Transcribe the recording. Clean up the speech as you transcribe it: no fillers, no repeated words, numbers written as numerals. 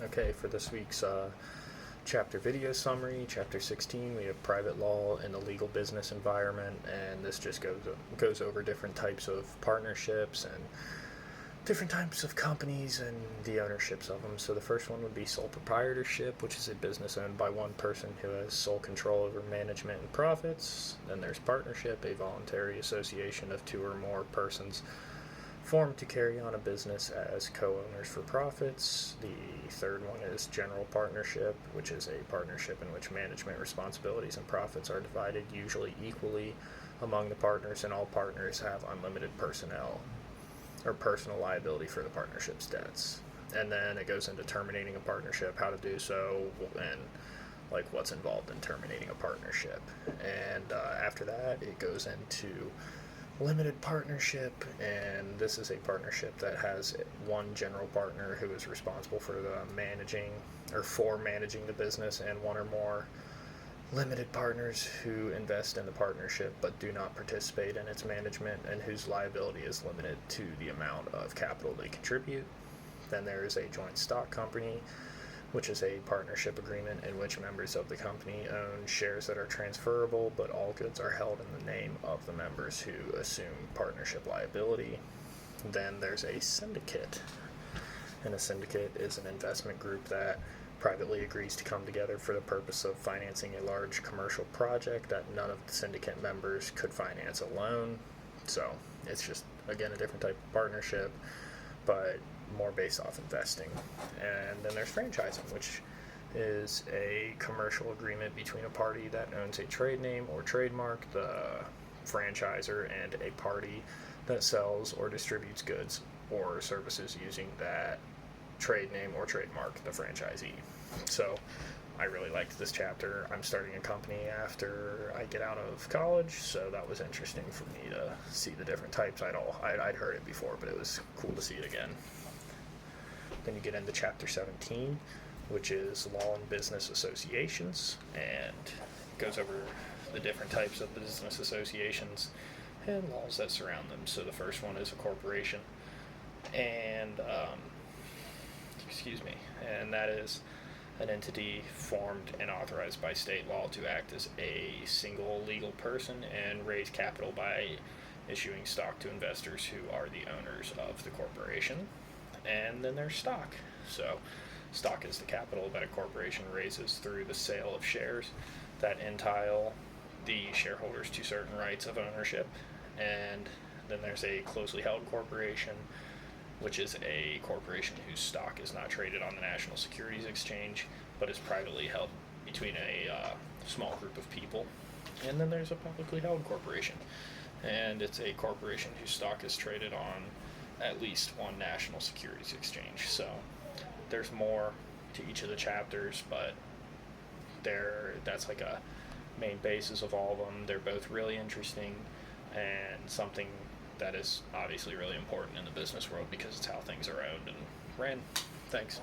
Okay, for this week's chapter video summary, chapter 16, we have private law in the legal business environment, and this just goes over different types of partnerships and different types of companies and the ownerships of them. So the first one would be sole proprietorship, which is a business owned by one person who has sole control over management and profits. Then there's partnership, a voluntary association of two or more persons formed to carry on a business as co-owners for profits. The third one is general partnership, which is a partnership in which management responsibilities and profits are divided usually equally among the partners, and all partners have unlimited personnel or personal liability for the partnership's debts. And then it goes into terminating a partnership, how to do so, and like what's involved in terminating a partnership. And after that, it goes into limited partnership, and this is a partnership that has one general partner who is responsible for managing the business, and one or more limited partners who invest in the partnership but do not participate in its management, and whose liability is limited to the amount of capital they contribute. Then there is a joint stock company, which is a partnership agreement in which members of the company own shares that are transferable, but all goods are held in the name of the members who assume partnership liability. Then there's a syndicate, and a syndicate is an investment group that privately agrees to come together for the purpose of financing a large commercial project that none of the syndicate members could finance alone. So it's just, again, a different type of partnership, but more based off investing. And then there's franchising, which is a commercial agreement between a party that owns a trade name or trademark, the franchisor, and a party that sells or distributes goods or services using that trade name or trademark, the franchisee. So I really liked this chapter. I'm starting a company after I get out of college, so that was interesting for me to see the different types. I'd heard it before, but it was cool to see it again. Then you get into chapter 17, which is law and business associations, and goes over the different types of business associations and laws that surround them. So the first one is a corporation, and and that is an entity formed and authorized by state law to act as a single legal person and raise capital by issuing stock to investors who are the owners of the corporation. And then there's stock. So stock is the capital that a corporation raises through the sale of shares that entitle the shareholders to certain rights of ownership. And then there's a closely held corporation, which is a corporation whose stock is not traded on the National Securities Exchange, but is privately held between a small group of people. And then there's a publicly held corporation, and it's a corporation whose stock is traded on at least one National Securities Exchange. So there's more to each of the chapters, but that's like a main basis of all of them. They're both really interesting and something that is obviously really important in the business world because it's how things are owned and ran. Thanks.